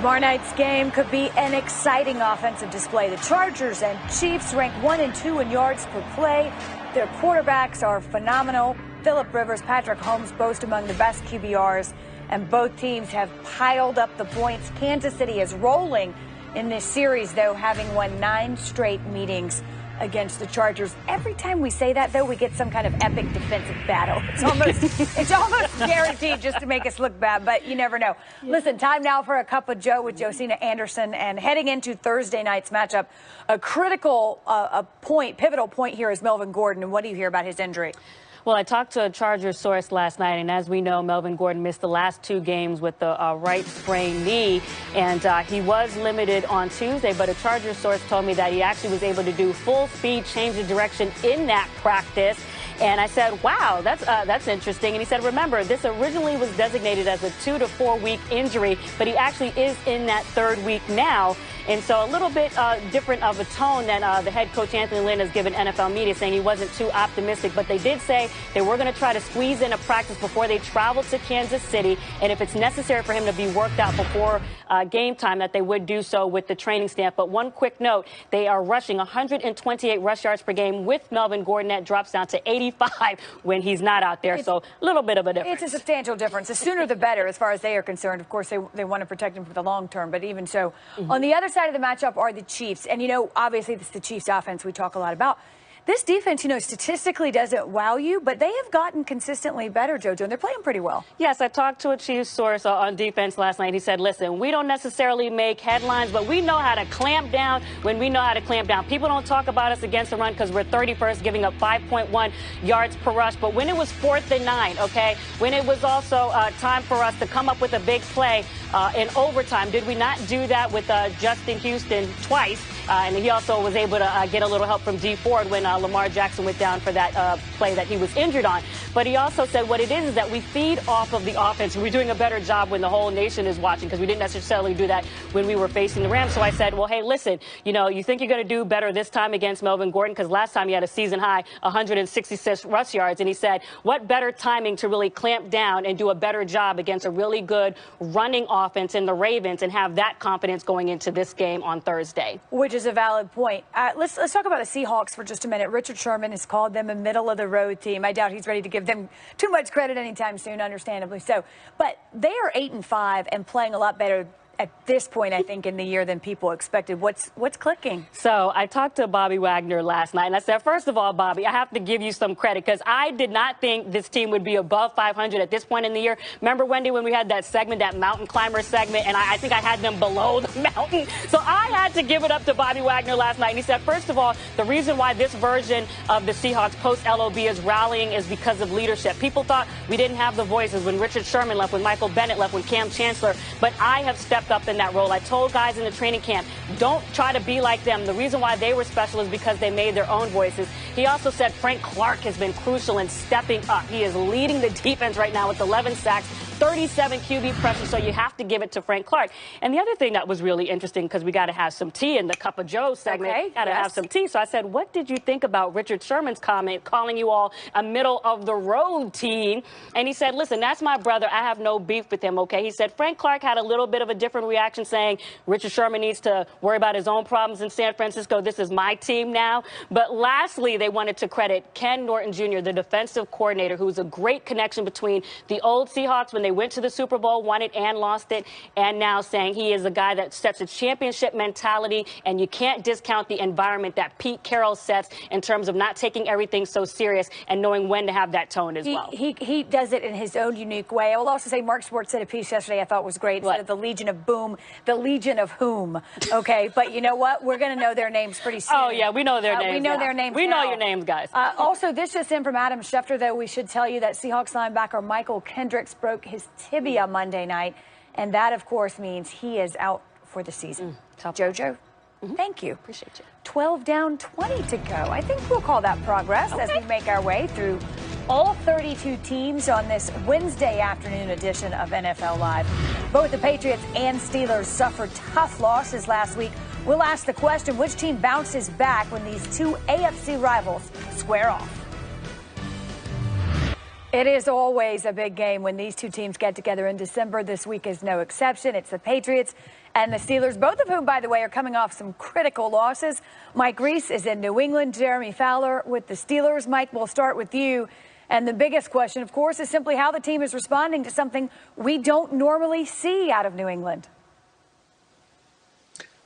Tomorrow night's game could be an exciting offensive display. The Chargers and Chiefs rank 1 and 2 in yards per play. Their quarterbacks are phenomenal. Phillip Rivers, Patrick Mahomes boast among the best QBRs, and both teams have piled up the points. Kansas City is rolling in this series, though, having won 9 straight meetings against the Chargers. Every time we say that, though, we get some kind of epic defensive battle. It's almost guaranteed just to make us look bad, but you never know. Yeah. Listen, time now for a cup of Joe with Josina Anderson, and heading into Thursday night's matchup, a critical pivotal point here is Melvin Gordon. And what do you hear about his injury? Well, I talked to a Chargers source last night, and as we know, Melvin Gordon missed the last 2 games with the right sprained knee, and he was limited on Tuesday, but a Chargers source told me that he actually was able to do full speed change of direction in that practice. And I said, wow, that's interesting. And he said, remember, this originally was designated as a 2 to 4 week injury, but he actually is in that 3rd week now. And so a little bit different of a tone than the head coach Anthony Lynn has given NFL media, saying he wasn't too optimistic. But they did say they were going to try to squeeze in a practice before they travel to Kansas City. And if it's necessary for him to be worked out before game time, that they would do so with the training staff. But one quick note, they are rushing 128 rush yards per game with Melvin Gordon. That drops down to 85 when he's not out there. So a little bit of a difference. It's a substantial difference. The sooner the better as far as they are concerned. Of course, they want to protect him for the long term. But even so, on the other side of the matchup are the Chiefs. And, you know, obviously this is the Chiefs offense we talk a lot about. This defense, you know, statistically doesn't wow you, but they have gotten consistently better, JoJo, and they're playing pretty well. Yes, I talked to a Chiefs source on defense last night. He said, listen, we don't necessarily make headlines, but we know how to clamp down when we know how to clamp down. People don't talk about us against the run because we're 31st, giving up 5.1 yards per rush. But when it was 4th and 9, okay, when it was also time for us to come up with a big play in overtime, did we not do that with Justin Houston twice? And he also was able to get a little help from Dee Ford when Lamar Jackson went down for that play that he was injured on. But he also said what it is that we feed off of the offense. We're doing a better job when the whole nation is watching, because we didn't necessarily do that when we were facing the Rams. So I said, well, hey, listen, you know, you think you're going to do better this time against Melvin Gordon, because last time he had a season high 166 rush yards. And he said, what better timing to really clamp down and do a better job against a really good running offense in the Ravens and have that confidence going into this game on Thursday. Which is a valid point. Let's talk about the Seahawks for just a minute. Richard Sherman has called them a middle-of-the-road team. I doubt he's ready to give them too much credit anytime soon, understandably so. But they are 8-5 and playing a lot better at this point, I think, in the year than people expected. What's clicking? So I talked to Bobby Wagner last night, and I said, first of all, Bobby, I have to give you some credit, because I did not think this team would be above 500 at this point in the year. Remember, Wendy, when we had that segment, that mountain climber segment, and I think I had them below the mountain. So I had to give it up to Bobby Wagner last night. And he said, first of all, the reason why this version of the Seahawks post-LOB is rallying is because of leadership. People thought we didn't have the voices when Richard Sherman left, when Michael Bennett left, when Cam Chancellor. But I have stepped up in that role. I told guys in the training camp, don't try to be like them. The reason why they were special is because they made their own voices. He also said Frank Clark has been crucial in stepping up. He is leading the defense right now with 11 sacks, 37 QB pressures, so you have to give it to Frank Clark. And the other thing that was really interesting, because we got to have some tea in the Cup of Joe segment, got to have some tea. So I said, what did you think about Richard Sherman's comment, calling you all a middle-of-the-road team? And he said, listen, that's my brother. I have no beef with him, okay? He said Frank Clark had a little bit of a different reaction, saying Richard Sherman needs to worry about his own problems in San Francisco. This is my team now. But lastly, they wanted to credit Ken Norton Jr., the defensive coordinator, who's a great connection between the old Seahawks when they went to the Super Bowl, won it and lost it, and now saying he is a guy that sets a championship mentality, and you can't discount the environment that Pete Carroll sets in terms of not taking everything so serious and knowing when to have that tone as well. He does it in his own unique way. I will also say Mark Schwartz said a piece yesterday I thought was great. Instead of the Legion of Boom, the Legion of Whom. Okay, but you know what? We're going to know their names pretty soon. Oh, yeah, we know their names. We know their names. We know your names, guys. Also, this just in from Adam Schefter, though, we should tell you that Seahawks linebacker Michael Kendricks broke his tibia Monday night, and that, of course, means he is out for the season. JoJo, thank you. Appreciate you. 12 down, 20 to go. I think we'll call that progress as we make our way through all 32 teams on this Wednesday afternoon edition of NFL Live. Both the Patriots and Steelers suffered tough losses last week. We'll ask the question, which team bounces back when these two AFC rivals square off? It is always a big game when these two teams get together in December. This week is no exception. It's the Patriots and the Steelers, both of whom, by the way, are coming off some critical losses. Mike Reese is in New England, Jeremy Fowler with the Steelers. Mike, we'll start with you. And the biggest question, of course, is simply how the team is responding to something we don't normally see out of New England.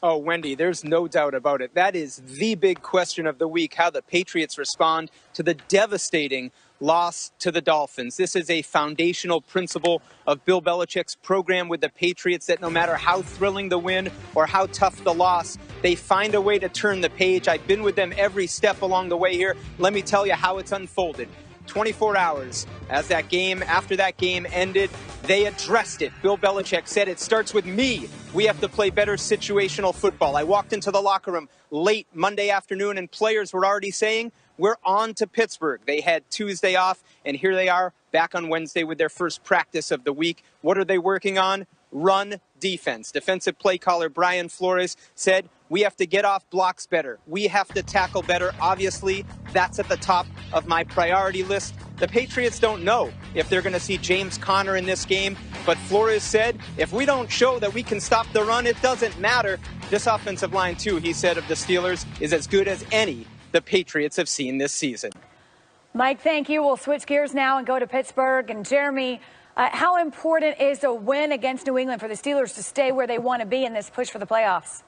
Oh, Wendy, there's no doubt about it. That is the big question of the week, how the Patriots respond to the devastating loss to the Dolphins. This is a foundational principle of Bill Belichick's program with the Patriots, that no matter how thrilling the win or how tough the loss, they find a way to turn the page. I've been with them every step along the way here. Let me tell you how it's unfolded. 24 hours after that game ended, they addressed it. Bill Belichick said, it starts with me. We have to play better situational football. I walked into the locker room late Monday afternoon, and players were already saying, we're on to Pittsburgh. They had Tuesday off, and here they are back on Wednesday with their first practice of the week. What are they working on? Run defense. Defensive play caller Brian Flores said, we have to get off blocks better. We have to tackle better. Obviously, that's at the top of my priority list. The Patriots don't know if they're going to see James Conner in this game, but Flores said, if we don't show that we can stop the run, it doesn't matter. This offensive line, too, he said, of the Steelers is as good as any the Patriots have seen this season. Mike, thank you. We'll switch gears now and go to Pittsburgh. And Jeremy, how important is a win against New England for the Steelers to stay where they want to be in this push for the playoffs?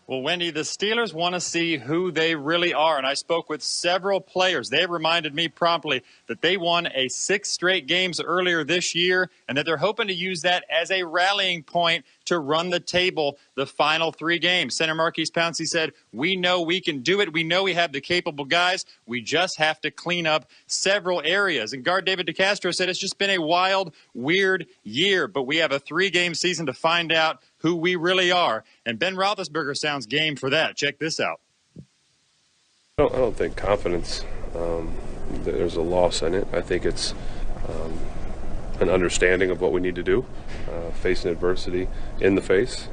Well, Wendy, the Steelers want to see who they really are. And I spoke with several players. They reminded me promptly that they won 6 straight games earlier this year, and that they're hoping to use that as a rallying point to run the table the final 3 games. Center Marquise Pouncey said, we know we can do it. We know we have the capable guys. We just have to clean up several areas. And guard David DeCastro said, it's just been a wild, weird year, but we have a 3-game season to find out who we really are. And Ben Roethlisberger sounds game for that. Check this out. I don't think confidence, there's a loss in it. I think it's an understanding of what we need to do, facing adversity in the face,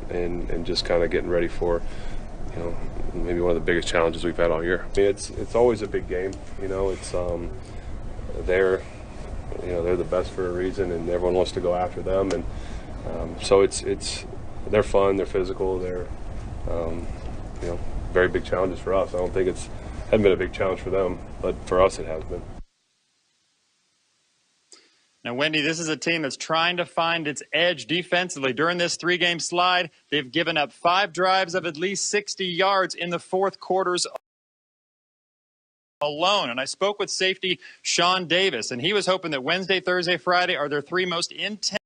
and just kind of getting ready for, maybe one of the biggest challenges we've had all year. I mean, it's always a big game. It's they're the best for a reason, and everyone wants to go after them, and so they're fun, they're physical, they're very big challenges for us. I don't think hasn't been a big challenge for them, but for us it has been. Now, Wendy, this is a team that's trying to find its edge defensively. During this 3-game slide, they've given up 5 drives of at least 60 yards in the fourth quarters alone. And I spoke with safety Sean Davis, and he was hoping that Wednesday, Thursday, Friday are their 3 most intense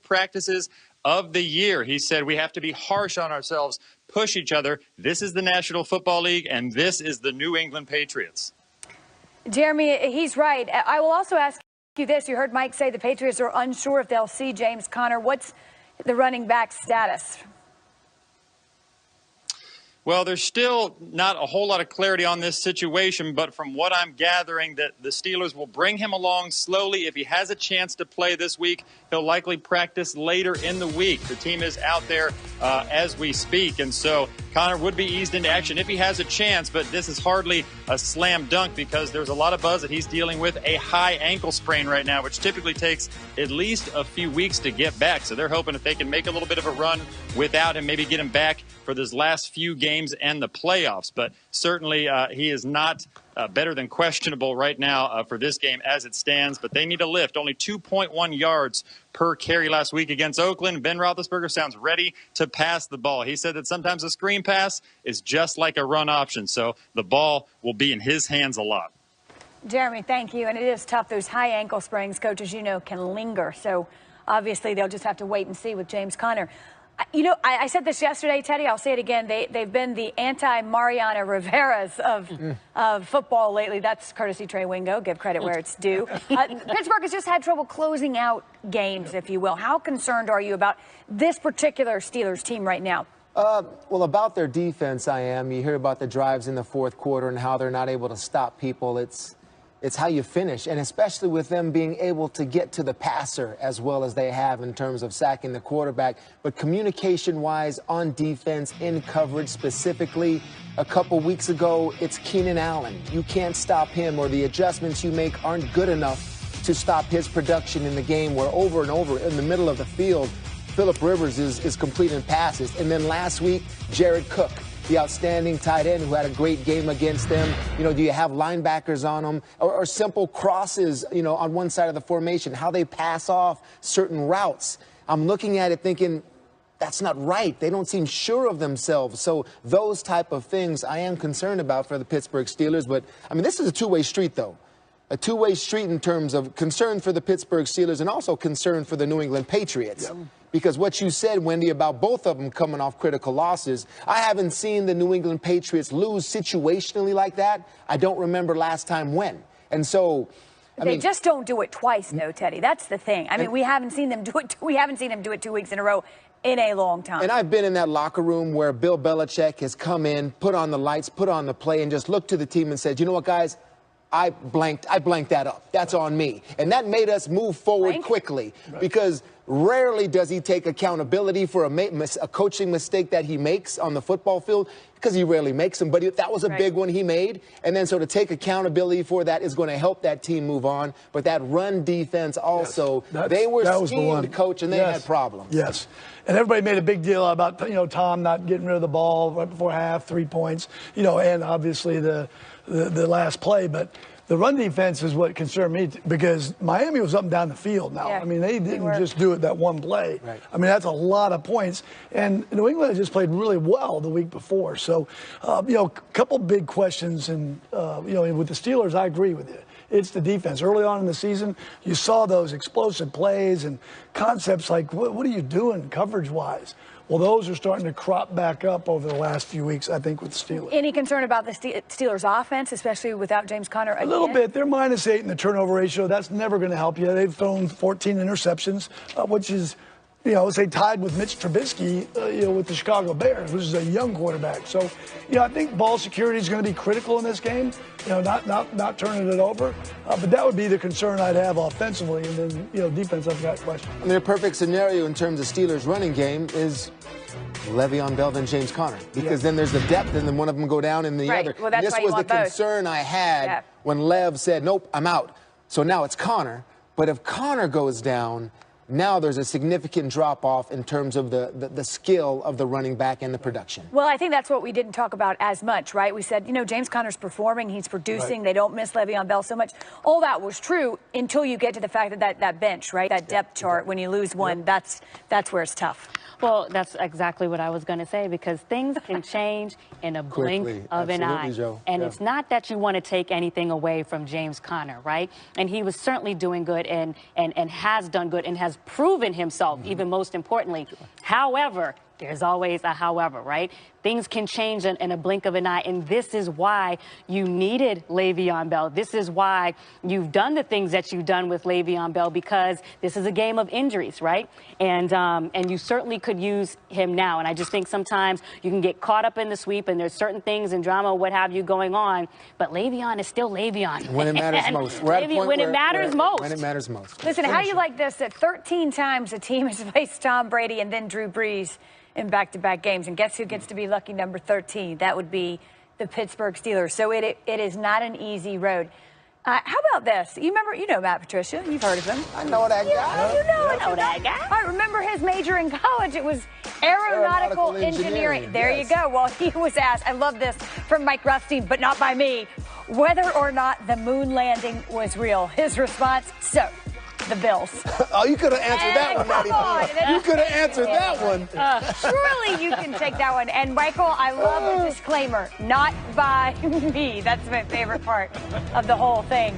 practices of the year. He said, we have to be harsh on ourselves, push each other. This is the National Football League, and this is the New England Patriots. Jeremy, he's right. I will also ask you this. You heard Mike say the Patriots are unsure if they'll see James Conner. What's the running back status? Well, there's still not a whole lot of clarity on this situation, but from what I'm gathering, that the Steelers will bring him along slowly. If he has a chance to play this week, he'll likely practice later in the week. The team is out there as we speak, and so Conner would be eased into action if he has a chance, but this is hardly a slam dunk because there's a lot of buzz that he's dealing with a high ankle sprain right now, which typically takes at least a few weeks to get back. So they're hoping if they can make a little bit of a run without him, maybe get him back for this last few games and the playoffs. But certainly he is not better than questionable right now for this game as it stands. But they need a lift. Only 2.1 yards per carry last week against Oakland. Ben Roethlisberger sounds ready to pass the ball. He said that sometimes a screen pass is just like a run option. So the ball will be in his hands a lot. Jeremy, thank you. And it is tough. Those high ankle sprains, Coach, as you know, can linger. So obviously they'll just have to wait and see with James Conner. I said this yesterday, Teddy. I'll say it again. They've been the anti-Mariano Rivera's of football lately. That's courtesy Trey Wingo. Give credit where it's due. Pittsburgh has just had trouble closing out games, if you will. How concerned are you about this particular Steelers team right now? Well, about their defense, I am. You hear about the drives in the fourth quarter and how they're not able to stop people. It's how you finish, and especially with them being able to get to the passer as well as they have in terms of sacking the quarterback. But communication-wise on defense, in coverage specifically, a couple weeks ago, it's Keenan Allen. You can't stop him, or the adjustments you make aren't good enough to stop his production in the game, where over and over in the middle of the field, Phillip Rivers is completing passes. And then last week, Jared Cook, the outstanding tight end who had a great game against them. You know, do you have linebackers on them, or simple crosses, you know, on one side of the formation, how they pass off certain routes? I'm looking at it thinking, that's not right. They don't seem sure of themselves. So those type of things I am concerned about for the Pittsburgh Steelers. But, I mean, this is a two-way street, though. A two-way street in terms of concern for the Pittsburgh Steelers and also concern for the New England Patriots. Yep. Because what you said, Wendy, about both of them coming off critical losses, I haven't seen the New England Patriots lose situationally like that. I don't remember last time when. And so, they just don't do it twice, though, Teddy. That's the thing. I mean, we haven't seen them do it. We haven't seen them do it 2 weeks in a row in a long time. And I've been in that locker room where Bill Belichick has come in, put on the lights, put on the play, and just looked to the team and said, you know what, guys? I blanked that up. That's on me. And that made us move forward quickly, because rarely does he take accountability for a coaching mistake that he makes on the football field, because he rarely makes them. But that was a big one he made. And then so to take accountability for that is going to help that team move on. But that run defense also, they were schemed, coach, and they had problems. Yes. And everybody made a big deal about, you know, Tom not getting rid of the ball right before half, 3 points, you know, and obviously the last play. But the run defense is what concerned me, because Miami was up and down the field now. I mean, they didn't just do it that one play. I mean, that's a lot of points. And New England has just played really well the week before. So, you know, a couple big questions. And, you know, with the Steelers, I agree with you. It's the defense. Early on in the season, you saw those explosive plays and concepts like, what are you doing coverage-wise? Well, those are starting to crop back up over the last few weeks, I think, with the Steelers. Any concern about the Steelers' offense, especially without James Conner again? A little bit. They're -8 in the turnover ratio. That's never going to help you. They've thrown 14 interceptions, which is, you know, say tied with Mitch Trubisky, you know, with the Chicago Bears, which is a young quarterback. So, you know, I think ball security is going to be critical in this game. You know, not turning it over. But that would be the concern I'd have offensively. And then, you know, defense, I've got questions. I mean, a perfect scenario in terms of Steelers' running game is Le'Veon Bell than James Conner, because then there's the depth, and then one of them go down and the other. Well, that's this was the concern I had when Lev said, nope, I'm out. So now it's Conner. But if Conner goes down, now there's a significant drop-off in terms of the skill of the running back and the production. Well, I think that's what we didn't talk about as much, right? We said, you know, James Conner's performing, he's producing, they don't miss Le'Veon Bell so much. All that was true until you get to the fact that bench, right? That depth chart, when you lose one, that's where it's tough. Well, that's exactly what I was going to say, because things can change in a blink of an eye. Joe. And it's not that you want to take anything away from James Conner, right? And he was certainly doing good and has done good and has proven himself, even most importantly. However, there's always a however, right? Things can change in a blink of an eye, and this is why you needed Le'Veon Bell. This is why you've done the things that you've done with Le'Veon Bell, because this is a game of injuries, right? And you certainly could use him now. And I just think sometimes you can get caught up in the sweep, and there's certain things and drama, what have you, going on. But Le'Veon is still Le'Veon. When it matters most. When it matters most. When it matters most. Listen, how do you like this? That 13 times a team has faced Tom Brady and then Drew Brees in back-to-back games, and guess who gets to be lucky number 13? That would be the Pittsburgh Steelers. So it is not an easy road. How about this? You know Matt Patricia. You've heard of him. I know that guy. I know that guy. I remember his major in college. It was aeronautical engineering. There you go. Well, he was asked, I love this from Mike Rothstein, but not by me, whether or not the moon landing was real. His response, so the Bills. Oh, you could have answered that one, Maddie. You could have answered that one. Surely you can take that one. And, Michael, I love the disclaimer. Not by me. That's my favorite part of the whole thing.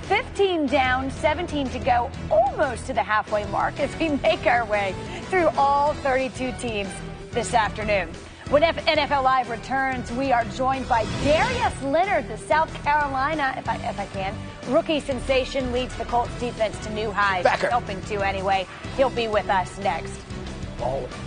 15 down, 17 to go, almost to the halfway mark as we make our way through all 32 teams this afternoon. When NFL Live returns, we are joined by Darius Leonard, the South Carolina, if I can, rookie sensation, leads the Colts defense to new highs. Helping to anyway. He'll be with us next. All of it.